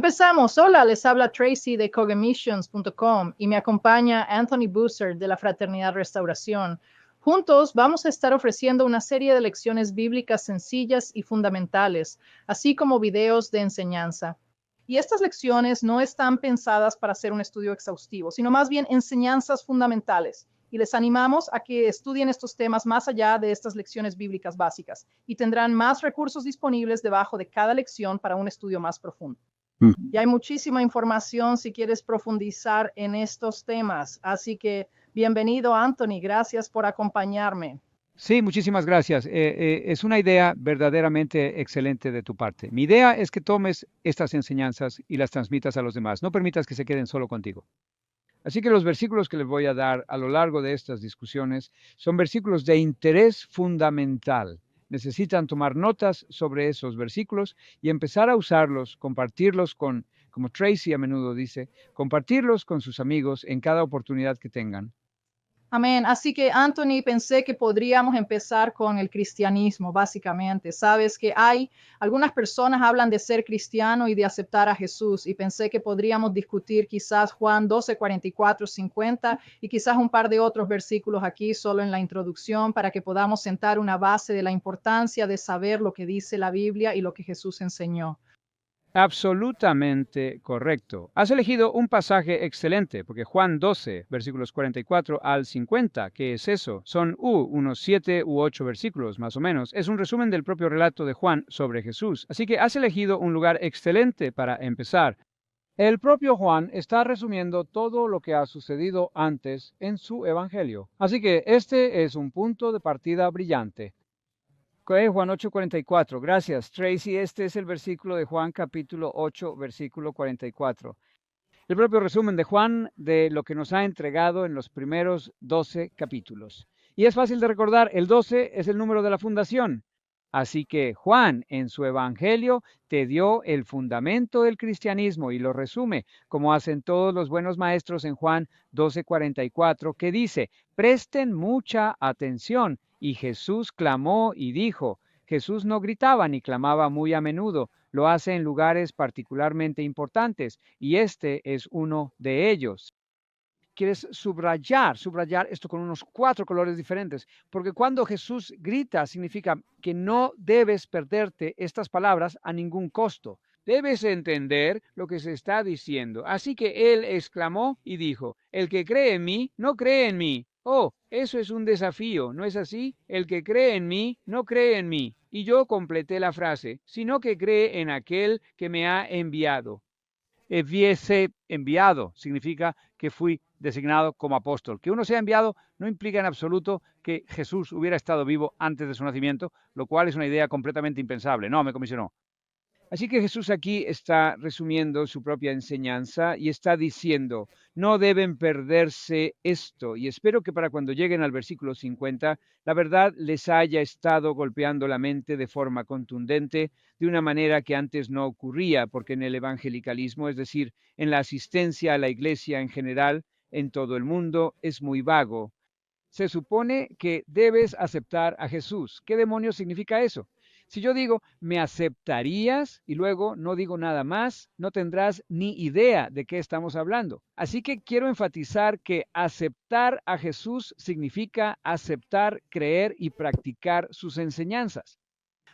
Empezamos. Hola, les habla Tracy de cogemissions.com y me acompaña Anthony Boozer de la Fraternidad Restauración. Juntos vamos a estar ofreciendo una serie de lecciones bíblicas sencillas y fundamentales, así como videos de enseñanza. Y estas lecciones no están pensadas para hacer un estudio exhaustivo, sino más bien enseñanzas fundamentales. Y les animamos a que estudien estos temas más allá de estas lecciones bíblicas básicas y tendrán más recursos disponibles debajo de cada lección para un estudio más profundo. Y hay muchísima información si quieres profundizar en estos temas. Así que bienvenido, Anthony. Gracias por acompañarme. Sí, muchísimas gracias. Es una idea verdaderamente excelente de tu parte. Mi idea es que tomes estas enseñanzas y las transmitas a los demás. No permitas que se queden solo contigo. Así que los versículos que les voy a dar a lo largo de estas discusiones son versículos de interés fundamental. Necesitan tomar notas sobre esos versículos y empezar a usarlos, compartirlos con, como Tracy a menudo dice, compartirlos con sus amigos en cada oportunidad que tengan. Amén. Así que, Anthony, pensé que podríamos empezar con el cristianismo, básicamente. Sabes que hay algunas personas hablan de ser cristiano y de aceptar a Jesús, y pensé que podríamos discutir quizás Juan 12, 44, 50 y quizás un par de otros versículos aquí solo en la introducción para que podamos sentar una base de la importancia de saber lo que dice la Biblia y lo que Jesús enseñó. Absolutamente correcto. Has elegido un pasaje excelente, porque Juan 12, versículos 44 al 50, ¿qué es eso? Son unos 7 u 8 versículos, más o menos. Es un resumen del propio relato de Juan sobre Jesús. Así que has elegido un lugar excelente para empezar. El propio Juan está resumiendo todo lo que ha sucedido antes en su evangelio. Así que este es un punto de partida brillante. Juan 8:44. Gracias, Tracy. Este es el versículo de Juan capítulo 8, versículo 44. El propio resumen de Juan de lo que nos ha entregado en los primeros 12 capítulos. Y es fácil de recordar, el 12 es el número de la fundación. Así que Juan en su evangelio te dio el fundamento del cristianismo y lo resume, como hacen todos los buenos maestros en Juan 12:44, que dice, presten mucha atención. Y Jesús clamó y dijo, Jesús no gritaba ni clamaba muy a menudo, lo hace en lugares particularmente importantes, y este es uno de ellos. Quieres subrayar esto con unos 4 colores diferentes, porque cuando Jesús grita significa que no debes perderte estas palabras a ningún costo. Debes entender lo que se está diciendo. Así que él exclamó y dijo, el que cree en mí, no cree en mí. Oh, eso es un desafío, ¿no es así? El que cree en mí, no cree en mí. Y yo completé la frase, sino que cree en aquel que me ha enviado. Hubiese enviado significa que fui designado como apóstol. Que uno sea enviado no implica en absoluto que Jesús hubiera estado vivo antes de su nacimiento, lo cual es una idea completamente impensable. No, me comisionó. Así que Jesús aquí está resumiendo su propia enseñanza y está diciendo, no deben perderse esto. Y espero que para cuando lleguen al versículo 50, la verdad les haya estado golpeando la mente de forma contundente, de una manera que antes no ocurría, porque en el evangelicalismo, es decir, en la asistencia a la iglesia en general, en todo el mundo, es muy vago. Se supone que debes aceptar a Jesús. ¿Qué demonios significa eso? Si yo digo, ¿me aceptarías? Y luego no digo nada más, no tendrás ni idea de qué estamos hablando. Así que quiero enfatizar que aceptar a Jesús significa aceptar, creer y practicar sus enseñanzas.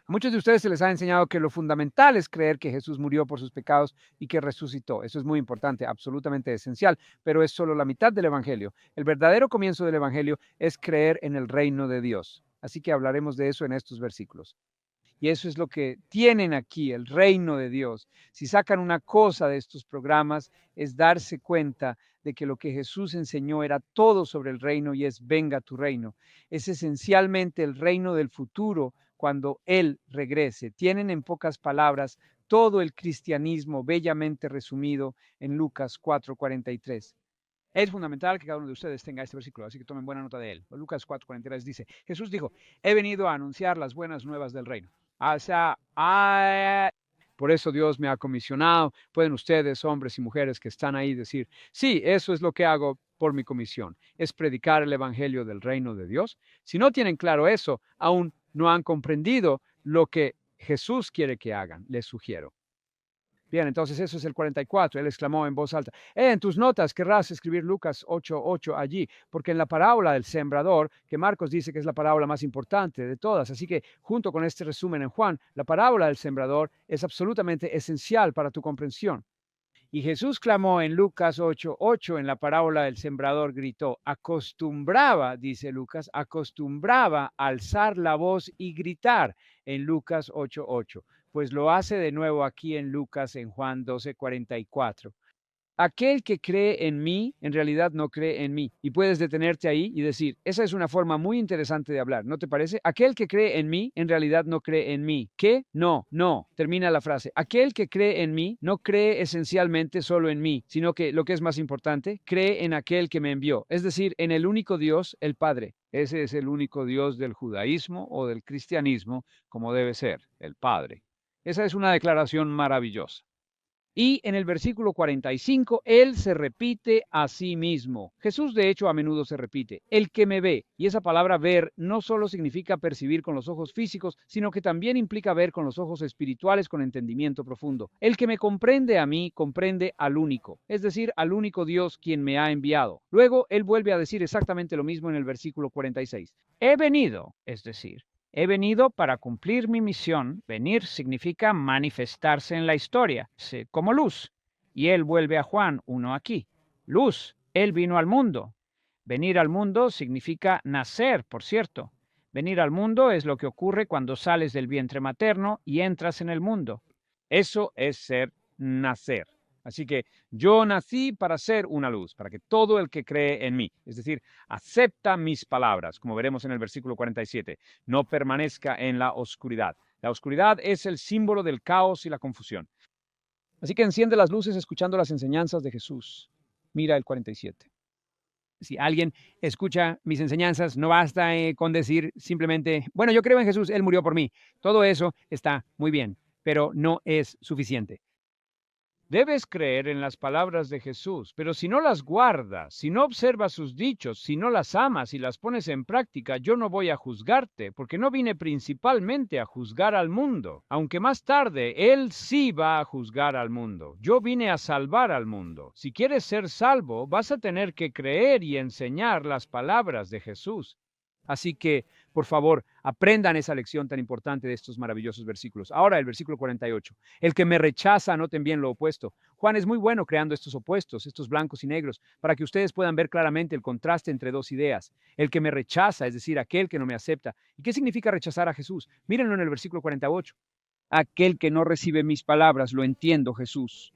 A muchos de ustedes se les ha enseñado que lo fundamental es creer que Jesús murió por sus pecados y que resucitó. Eso es muy importante, absolutamente esencial, pero es solo la mitad del Evangelio. El verdadero comienzo del Evangelio es creer en el reino de Dios. Así que hablaremos de eso en estos versículos. Y eso es lo que tienen aquí, el reino de Dios. Si sacan una cosa de estos programas, es darse cuenta de que lo que Jesús enseñó era todo sobre el reino y es venga tu reino. Es esencialmente el reino del futuro cuando Él regrese. Tienen en pocas palabras todo el cristianismo bellamente resumido en Lucas 4:43. Es fundamental que cada uno de ustedes tenga este versículo, así que tomen buena nota de él. Lucas 4:43 dice, Jesús dijo, he venido a anunciar las buenas nuevas del reino. O sea, por eso Dios me ha comisionado. Pueden ustedes, hombres y mujeres que están ahí, decir, sí, eso es lo que hago por mi comisión, es predicar el evangelio del reino de Dios. Si no tienen claro eso, aún no han comprendido lo que Jesús quiere que hagan, les sugiero. Bien, entonces eso es el 44. Él exclamó en voz alta, en tus notas querrás escribir Lucas 8:8 allí, porque en la parábola del sembrador, que Marcos dice que es la parábola más importante de todas, así que junto con este resumen en Juan, la parábola del sembrador es absolutamente esencial para tu comprensión. Y Jesús clamó en Lucas 8:8, en la parábola del sembrador, gritó, acostumbraba, dice Lucas, acostumbraba a alzar la voz y gritar en Lucas 8:8. Pues lo hace de nuevo aquí en Lucas, en Juan 12:44. Aquel que cree en mí, en realidad no cree en mí. Y puedes detenerte ahí y decir, esa es una forma muy interesante de hablar, ¿no te parece? Aquel que cree en mí, en realidad no cree en mí. ¿Qué? No, no. Termina la frase. Aquel que cree en mí, no cree esencialmente solo en mí, sino que, lo que es más importante, cree en aquel que me envió. Es decir, en el único Dios, el Padre. Ese es el único Dios del judaísmo o del cristianismo, como debe ser, el Padre. Esa es una declaración maravillosa. Y en el versículo 45, él se repite a sí mismo. Jesús, de hecho, a menudo se repite, el que me ve. Y esa palabra ver no solo significa percibir con los ojos físicos, sino que también implica ver con los ojos espirituales con entendimiento profundo. El que me comprende a mí, comprende al único, es decir, al único Dios quien me ha enviado. Luego, él vuelve a decir exactamente lo mismo en el versículo 46. He venido, es decir, he venido para cumplir mi misión. Venir significa manifestarse en la historia, como luz. Y él vuelve a Juan 1 aquí. Luz, él vino al mundo. Venir al mundo significa nacer, por cierto. Venir al mundo es lo que ocurre cuando sales del vientre materno y entras en el mundo. Eso es ser nacer. Así que yo nací para ser una luz, para que todo el que cree en mí, es decir, acepta mis palabras, como veremos en el versículo 47, no permanezca en la oscuridad. La oscuridad es el símbolo del caos y la confusión. Así que enciende las luces escuchando las enseñanzas de Jesús. Mira el 47. Si alguien escucha mis enseñanzas, no basta con decir simplemente, bueno, yo creo en Jesús, Él murió por mí. Todo eso está muy bien, pero no es suficiente. Debes creer en las palabras de Jesús, pero si no las guardas, si no observas sus dichos, si no las amas y las pones en práctica, yo no voy a juzgarte, porque no vine principalmente a juzgar al mundo, aunque más tarde Él sí va a juzgar al mundo. Yo vine a salvar al mundo. Si quieres ser salvo, vas a tener que creer y enseñar las palabras de Jesús. Así que, por favor, aprendan esa lección tan importante de estos maravillosos versículos. Ahora el versículo 48. El que me rechaza, noten bien lo opuesto. Juan es muy bueno creando estos opuestos, estos blancos y negros, para que ustedes puedan ver claramente el contraste entre dos ideas. El que me rechaza, es decir, aquel que no me acepta. ¿Y qué significa rechazar a Jesús? Mírenlo en el versículo 48. Aquel que no recibe mis palabras, lo entiendo, Jesús.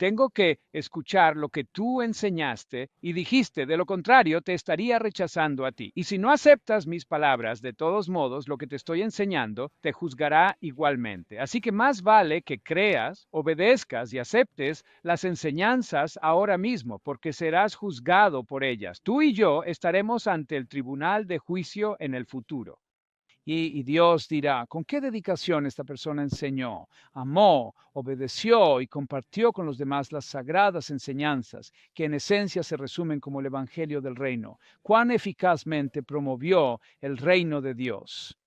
Tengo que escuchar lo que tú enseñaste y dijiste, de lo contrario te estaría rechazando a ti. Y si no aceptas mis palabras, de todos modos, lo que te estoy enseñando te juzgará igualmente. Así que más vale que creas, obedezcas y aceptes las enseñanzas ahora mismo, porque serás juzgado por ellas. Tú y yo estaremos ante el tribunal de juicio en el futuro. Y Dios dirá, ¿con qué dedicación esta persona enseñó, amó, obedeció y compartió con los demás las sagradas enseñanzas, que en esencia se resumen como el Evangelio del Reino? ¿Cuán eficazmente promovió el reino de Dios?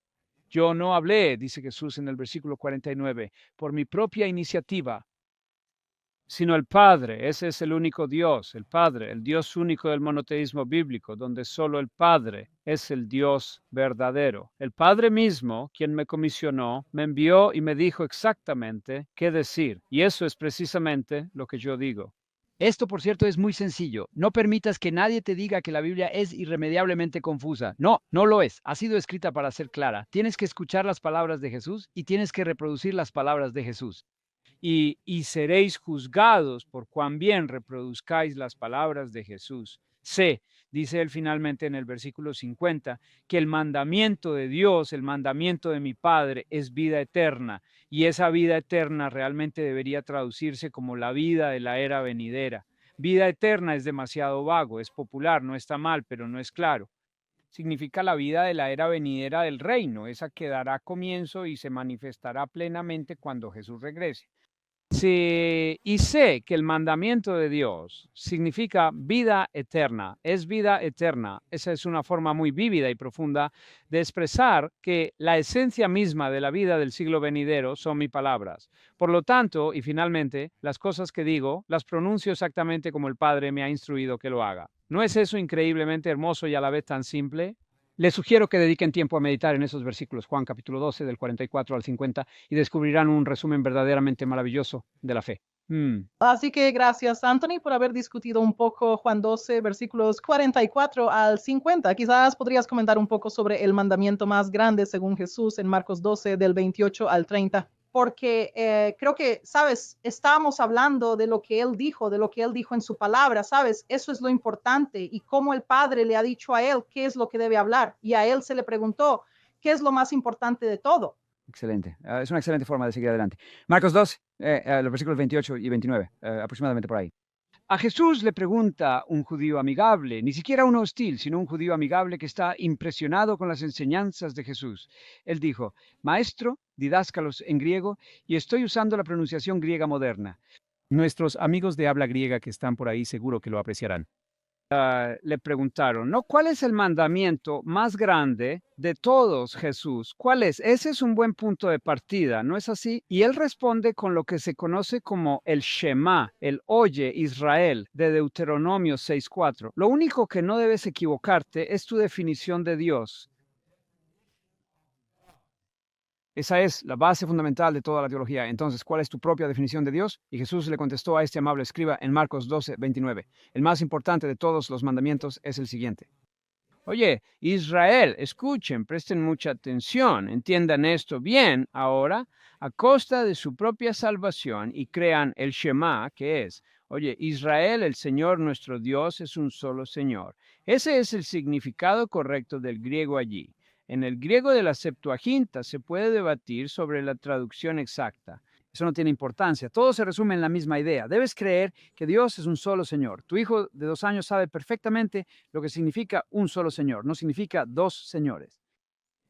Yo no hablé, dice Jesús en el versículo 49, por mi propia iniciativa, sino el Padre. Ese es el único Dios, el Padre, el Dios único del monoteísmo bíblico, donde solo el Padre es el Dios verdadero. El Padre mismo, quien me comisionó, me envió y me dijo exactamente qué decir. Y eso es precisamente lo que yo digo. Esto, por cierto, es muy sencillo. No permitas que nadie te diga que la Biblia es irremediablemente confusa. No, no lo es. Ha sido escrita para ser clara. Tienes que escuchar las palabras de Jesús y tienes que reproducir las palabras de Jesús. Y seréis juzgados por cuán bien reproduzcáis las palabras de Jesús. Sé, dice él finalmente en el versículo 50, que el mandamiento de Dios, el mandamiento de mi Padre, es vida eterna, y esa vida eterna realmente debería traducirse como la vida de la era venidera. Vida eterna es demasiado vago, es popular, no está mal, pero no es claro. Significa la vida de la era venidera del reino, esa que dará comienzo y se manifestará plenamente cuando Jesús regrese. Sí, y sé que el mandamiento de Dios significa vida eterna, es vida eterna. Esa es una forma muy vívida y profunda de expresar que la esencia misma de la vida del siglo venidero son mis palabras. Por lo tanto, y finalmente, las cosas que digo las pronuncio exactamente como el Padre me ha instruido que lo haga. ¿No es eso increíblemente hermoso y a la vez tan simple? Les sugiero que dediquen tiempo a meditar en esos versículos, Juan capítulo 12, del 44 al 50, y descubrirán un resumen verdaderamente maravilloso de la fe. Así que gracias, Anthony, por haber discutido un poco Juan 12, versículos 44 al 50. Quizás podrías comentar un poco sobre el mandamiento más grande según Jesús en Marcos 12, del 28 al 30. Porque creo que, sabes, estábamos hablando de lo que él dijo, de lo que él dijo en su palabra, sabes, eso es lo importante y cómo el Padre le ha dicho a él qué es lo que debe hablar y a él se le preguntó qué es lo más importante de todo. Excelente. Es una excelente forma de seguir adelante. Marcos 2, los versículos 28 y 29, aproximadamente por ahí. A Jesús le pregunta un judío amigable, ni siquiera un hostil, sino un judío amigable que está impresionado con las enseñanzas de Jesús. Él dijo, Maestro, didáscalos en griego, y estoy usando la pronunciación griega moderna. Nuestros amigos de habla griega que están por ahí seguro que lo apreciarán. Le preguntaron, ¿no? ¿Cuál es el mandamiento más grande de todos, Jesús? ¿Cuál es? Ese es un buen punto de partida, ¿no es así? Y él responde con lo que se conoce como el Shema, el Oye Israel, de Deuteronomio 6:4. Lo único que no debes equivocarte es tu definición de Dios. Esa es la base fundamental de toda la teología. Entonces, ¿cuál es tu propia definición de Dios? Y Jesús le contestó a este amable escriba en Marcos 12:29. El más importante de todos los mandamientos es el siguiente. Oye, Israel, escuchen, presten mucha atención, entiendan esto bien ahora, a costa de su propia salvación y crean el Shema, que es, oye, Israel, el Señor nuestro Dios es un solo Señor. Ese es el significado correcto del griego allí. En el griego de la Septuaginta se puede debatir sobre la traducción exacta. Eso no tiene importancia. Todo se resume en la misma idea. Debes creer que Dios es un solo Señor. Tu hijo de 2 años sabe perfectamente lo que significa un solo Señor. No significa dos señores.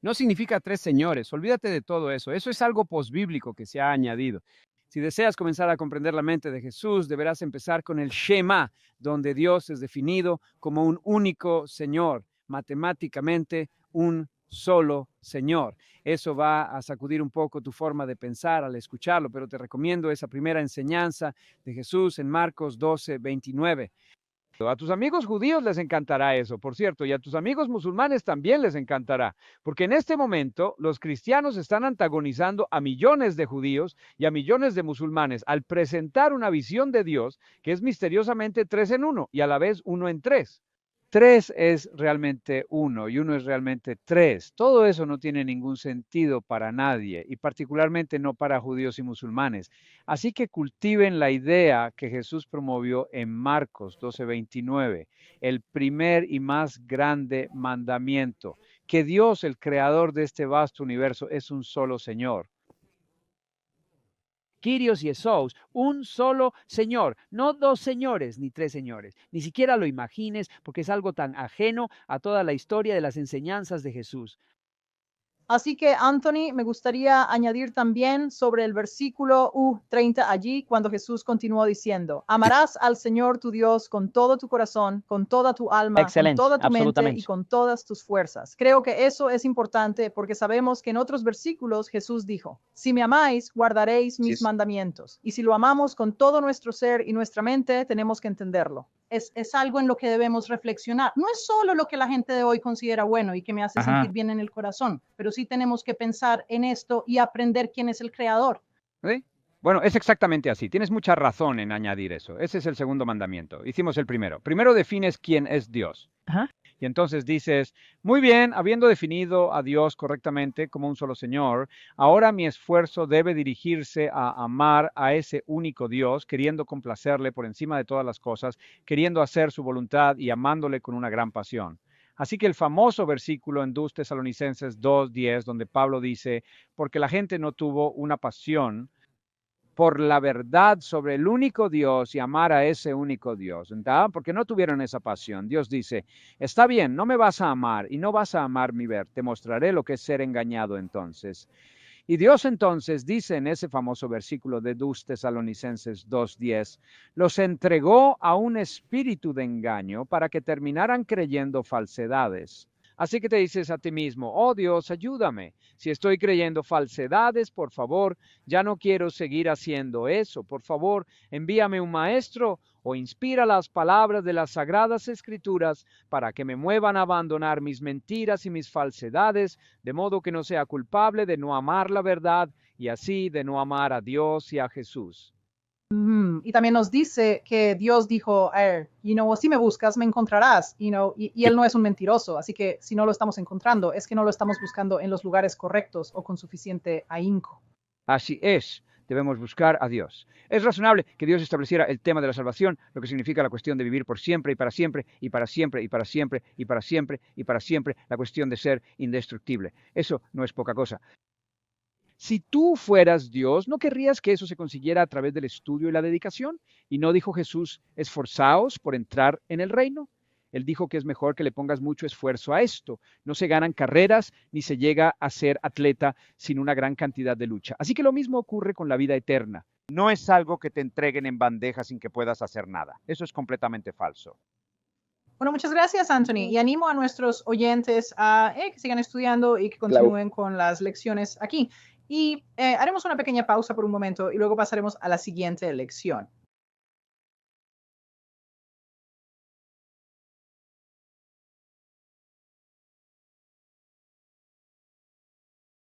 No significa tres señores. Olvídate de todo eso. Eso es algo posbíblico que se ha añadido. Si deseas comenzar a comprender la mente de Jesús, deberás empezar con el Shema, donde Dios es definido como un único Señor, matemáticamente un solo Señor. Eso va a sacudir un poco tu forma de pensar al escucharlo, pero te recomiendo esa primera enseñanza de Jesús en Marcos 12:29. A tus amigos judíos les encantará eso, por cierto, y a tus amigos musulmanes también les encantará, porque en este momento los cristianos están antagonizando a millones de judíos y a millones de musulmanes al presentar una visión de Dios que es misteriosamente tres en uno y a la vez uno en tres. Tres es realmente uno y uno es realmente tres. Todo eso no tiene ningún sentido para nadie y particularmente no para judíos y musulmanes. Así que cultiven la idea que Jesús promovió en Marcos 12:29, el primer y más grande mandamiento, que Dios, el creador de este vasto universo, es un solo Señor. Kyrios y Esous, un solo Señor, no dos señores ni tres señores. Ni siquiera lo imagines porque es algo tan ajeno a toda la historia de las enseñanzas de Jesús. Así que, Anthony, me gustaría añadir también sobre el versículo 30 allí, cuando Jesús continuó diciendo, amarás al Señor tu Dios con todo tu corazón, con toda tu alma, Excelente, con toda tu mente absolutamente. y con todas tus fuerzas. Creo que eso es importante porque sabemos que en otros versículos Jesús dijo, si me amáis, guardaréis mis mandamientos. Y si lo amamos con todo nuestro ser y nuestra mente, tenemos que entenderlo. Es algo en lo que debemos reflexionar. No es solo lo que la gente de hoy considera bueno y que me hace sentir bien en el corazón, pero sí tenemos que pensar en esto y aprender quién es el creador. ¿Sí? Bueno, es exactamente así. Tienes mucha razón en añadir eso. Ese es el segundo mandamiento. Hicimos el primero. Primero defines quién es Dios. Ajá. Y entonces dices, muy bien, habiendo definido a Dios correctamente como un solo Señor, ahora mi esfuerzo debe dirigirse a amar a ese único Dios, queriendo complacerle por encima de todas las cosas, queriendo hacer su voluntad y amándole con una gran pasión. Así que el famoso versículo en 2 Tesalonicenses 2:10, donde Pablo dice, porque la gente no tuvo una pasión por la verdad sobre el único Dios y amar a ese único Dios, ¿verdad? Porque no tuvieron esa pasión. Dios dice, está bien, no me vas a amar y no vas a amar mi ver, te mostraré lo que es ser engañado entonces. Y Dios entonces dice en ese famoso versículo de 2 Tesalonicenses 2:10, los entregó a un espíritu de engaño para que terminaran creyendo falsedades. Así que te dices a ti mismo, oh Dios, ayúdame. Si estoy creyendo falsedades, por favor, ya no quiero seguir haciendo eso. Por favor, envíame un maestro o inspira las palabras de las Sagradas Escrituras para que me muevan a abandonar mis mentiras y mis falsedades, de modo que no sea culpable de no amar la verdad y así de no amar a Dios y a Jesús. Y también nos dice que Dios dijo a él, si me buscas, me encontrarás, y él no es un mentiroso, así que si no lo estamos encontrando, es que no lo estamos buscando en los lugares correctos o con suficiente ahínco. Así es, debemos buscar a Dios. Es razonable que Dios estableciera el tema de la salvación, lo que significa la cuestión de vivir por siempre y para siempre, y para siempre y para siempre y para siempre y para siempre, la cuestión de ser indestructible. Eso no es poca cosa. Si tú fueras Dios, ¿no querrías que eso se consiguiera a través del estudio y la dedicación? ¿Y no dijo Jesús, esforzaos por entrar en el reino? Él dijo que es mejor que le pongas mucho esfuerzo a esto. No se ganan carreras ni se llega a ser atleta sin una gran cantidad de lucha. Así que lo mismo ocurre con la vida eterna. No es algo que te entreguen en bandeja sin que puedas hacer nada. Eso es completamente falso. Bueno, muchas gracias, Anthony, y animo a nuestros oyentes a que sigan estudiando y que continúen con las lecciones aquí. Y haremos una pequeña pausa por un momento y luego pasaremos a la siguiente lección.